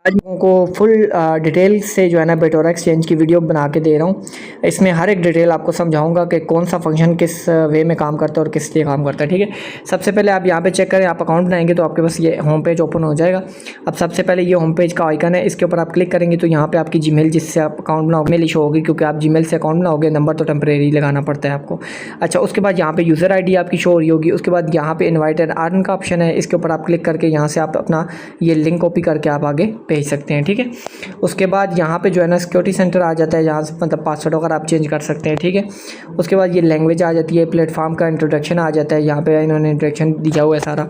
आज लोगों को फुल डिटेल से जो है ना बिटोरा एक्सचेंज की वीडियो बना के दे रहा हूँ। इसमें हर एक डिटेल आपको समझाऊंगा कि कौन सा फंक्शन किस वे में काम करता है और किस लिए काम करता है। ठीक है, सबसे पहले आप यहाँ पे चेक करें, आप अकाउंट बनाएंगे तो आपके पास ये होम पेज ओपन हो जाएगा। अब सबसे पहले ये होम पेज का आइकन है, इसके ऊपर आप क्लिक करेंगे तो यहाँ पर आपकी जीमेल जिससे आप अकाउंट बनाओगे मेल इशू होगी, क्योंकि आप जीमेल से अकाउंट बनाओगे, नंबर तो टेम्प्रेरी लगाना पड़ता है आपको। अच्छा, उसके बाद यहाँ पे यूज़र आईडी आपकी शो हो रही होगी। उसके बाद यहाँ पे इनवाइट एंड अर्न का ऑप्शन है, इसके ऊपर आप क्लिक करके यहाँ से आप अपना ये लिंक कॉपी करके आप आगे भेज सकते हैं। ठीक है, उसके बाद यहाँ पे जो है ना सिक्योरिटी सेंटर आ जाता है, जहाँ से मतलब पासवर्ड वगैरह आप चेंज कर सकते हैं। ठीक है, उसके बाद ये लैंग्वेज आ जाती है, प्लेटफॉर्म का इंट्रोडक्शन आ जाता है, यहाँ पे इन्होंने इंट्रोडक्शन दिया हुआ है सारा।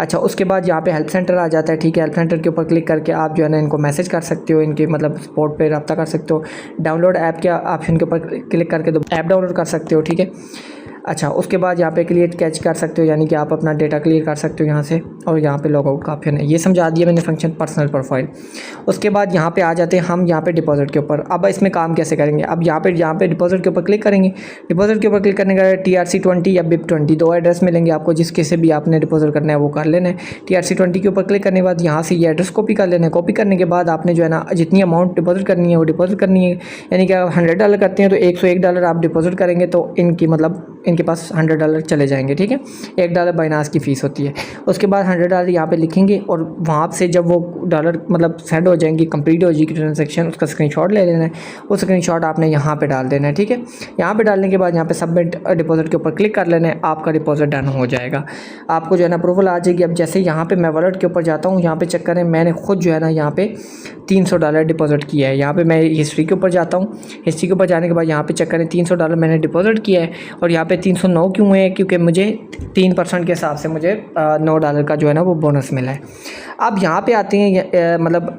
अच्छा, उसके बाद यहाँ पे हेल्प सेंटर आ जाता है। ठीक है, हेल्प सेंटर के ऊपर क्लिक करके आप जो है ना इनको मैसेज कर सकते हो, इनके मतलब सपोर्ट पे रब्ता कर सकते हो। डाउनलोड ऐप के ऑप्शन के ऊपर क्लिक करके तो ऐप डाउनलोड कर सकते हो। ठीक है, अच्छा, उसके बाद यहाँ पे क्लियर कैच कर सकते हो, यानी कि आप अपना डेटा क्लियर कर सकते हो यहाँ से। और यहाँ पे लॉग आउट का ऑप्शन है, ये समझा दिया मैंने फंक्शन पर्सनल प्रोफाइल। उसके बाद यहाँ पे आ जाते हैं हम यहाँ पे डिपॉजिट के ऊपर। अब इसमें काम कैसे करेंगे, अब यहाँ पे डिपॉजिट के ऊपर क्लिक करेंगे। डिपॉजिट के ऊपर क्लिक करने का TRC20 या BIP20 दो एड्रेस मिलेंगे आपको, जिसके से भी आपने डिपॉजिट करना है वो कर लेना है। TRC20 के ऊपर क्लिक करने के बाद यहाँ से ये एड्रेस कॉपी कर लेना है। कॉपी करने के बाद आपने जो है ना जितनी अमाउंट डिपॉजिट करनी है वो डिपॉजिट करनी है, यानी कि आप $100 करते हैं तो $101 आप डिपॉजिट करेंगे तो इनकी मतलब इनके पास $100 चले जाएंगे। ठीक है, $1 बाइनास की फ़ीस होती है। उसके बाद $100 यहाँ पे लिखेंगे और वहाँ से जब वो डॉलर मतलब सेंड हो जाएंगी, कंप्लीट हो जाएगी ट्रांजैक्शन, उसका स्क्रीनशॉट ले लेना है। वो स्क्रीनशॉट आपने यहाँ पे डाल देना है। ठीक है, यहाँ पे डालने के बाद यहाँ पे सबमिट डिपॉजिट के ऊपर क्लिक कर लेना है, आपका डिपॉजिट डन हो जाएगा। आपको जो है ना अप्रूवल आ जाएगी। अब जैसे यहाँ पे मैं वॉलेट के ऊपर जाता हूँ, यहाँ पे चेक करें, मैंने खुद जो है ना यहाँ पे $300 डिपॉजिट किया है। यहाँ पे मैं हिस्ट्री के ऊपर जाता हूँ, हिस्ट्री के ऊपर जाने के बाद यहाँ पे चेक करें $300 मैंने डिपॉजिट किया है। और यहाँ पे 309 क्यों है, क्योंकि मुझे 3% के हिसाब से मुझे $9 का जो है ना वो बोनस मिला है। अब यहाँ पे आते हैं मतलब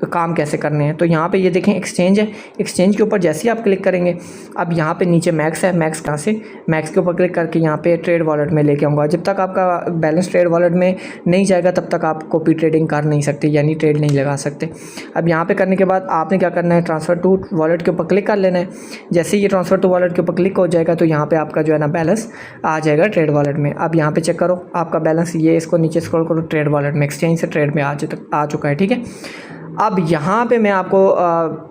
काम कैसे करने हैं। तो यहाँ पे ये देखें एक्सचेंज है, एक्सचेंज के ऊपर जैसे ही आप क्लिक करेंगे, अब यहाँ पे नीचे मैक्स है, मैक्स कहाँ से, मैक्स के ऊपर क्लिक करके यहाँ पे ट्रेड वॉलेट में लेके आऊँगा। जब तक आपका बैलेंस ट्रेड वॉलेट में नहीं जाएगा तब तक आप कॉपी ट्रेडिंग कर नहीं सकते, यानी ट्रेड नहीं लगा सकते। अब यहाँ पे करने के बाद आपने क्या करना है, ट्रांसफ़र टू वॉलेट के ऊपर क्लिक कर लेना है। जैसे ही ये ट्रांसफ़र टू वॉलेट के ऊपर क्लिक हो जाएगा तो यहाँ पर आपका जो है ना बैलेंस आ जाएगा ट्रेड वॉलेट में। अब यहाँ पर चेक करो आपका बैलेंस, ये इसको नीचे स्क्रॉल करो, ट्रेड वॉलेट में एक्सचेंज से ट्रेड में आ चुका है। ठीक है, अब यहाँ पे मैं आपको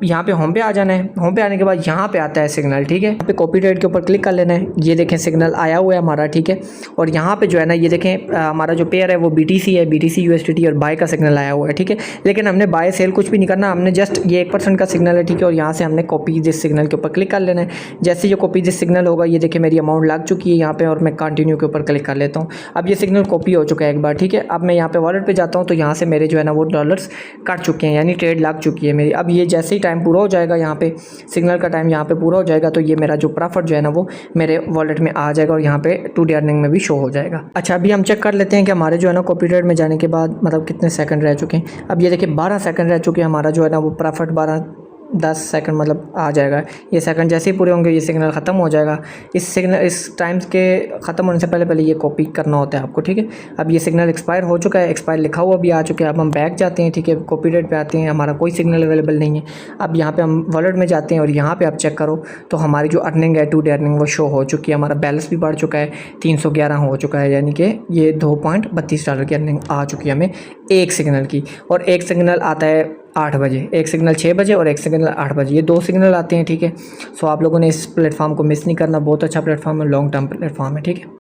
यहाँ पे होम पे आ जाना है। होम पे आने के बाद यहाँ पे आता है सिग्नल। ठीक है, यहाँ पे कॉपी ट्रेड के ऊपर क्लिक कर लेना है। ये देखें सिग्नल आया हुआ है हमारा। ठीक है, और यहाँ पे जो है ना ये देखें हमारा जो पेयर है वो BTC है, BTC USDT और बाय का सिग्नल आया हुआ है। ठीक है, लेकिन हमने बाय सेल कुछ भी नहीं करना, हमने जस्ट ये 1% का सिग्नल है। ठीक है, और यहाँ से हमने कॉपी दिस सिग्नल के ऊपर क्लिक कर लेना है। जैसे ये कॉपी दिस सिग्नल होगा, ये देखिए मेरी अमाउंट लग चुकी है यहाँ पे, और मैं कंटिन्यू के ऊपर क्लिक कर लेता हूँ। अब ये सिग्नल कॉपी हो चुका है एक बार। ठीक है, अब मैं यहाँ पे वॉलेट पे जाता हूँ तो यहाँ से मेरे जो है ना वो डॉलर्स कट चुके हैं, यानी ट्रेड लग चुकी है मेरी। अब ये जैसे ही टाइम पूरा हो जाएगा, यहाँ पे सिग्नल का टाइम यहाँ पे पूरा हो जाएगा तो ये मेरा जो प्रॉफिट जो है ना वो मेरे वॉलेट में आ जाएगा और यहाँ पे टू डे अर्निंग में भी शो हो जाएगा। अच्छा, अभी हम चेक कर लेते हैं कि हमारे जो है ना कॉपी ट्रेड में जाने के बाद मतलब कितने सेकंड रह चुके हैं। अब ये देखिए 12 सेकंड रह चुके हैं, हमारा जो है ना वो प्रॉफिट 10 सेकंड मतलब आ जाएगा। ये सेकंड जैसे ही पूरे होंगे ये सिग्नल ख़त्म हो जाएगा। इस टाइम्स के ख़त्म होने से पहले ये कॉपी करना होता है आपको। ठीक है, अब ये सिग्नल एक्सपायर हो चुका है, एक्सपायर लिखा हुआ भी आ चुका है। अब हम बैक जाते हैं। ठीक है, कॉपी रेट पे आते हैं, हमारा कोई सिग्नल अवेलेबल नहीं है। अब यहाँ पे हम वॉलेट में जाते हैं और यहाँ पे आप चेक करो तो हमारी जो अर्निंग है टू डे अर्निंग वो शो हो चुकी है। हमारा बैलेंस भी बढ़ चुका है, 311 हो चुका है, यानी कि ये $2.32 की अर्निंग आ चुकी है हमें एक सिग्नल की। और एक सिग्नल आता है 8 बजे, एक सिग्नल 6 बजे और एक सिग्नल 8 बजे, ये 2 सिग्नल आते हैं। ठीक है, सो आप लोगों ने इस प्लेटफॉर्म को मिस नहीं करना, बहुत अच्छा प्लेटफॉर्म है, लॉन्ग टर्म प्लेटफॉर्म है। ठीक है।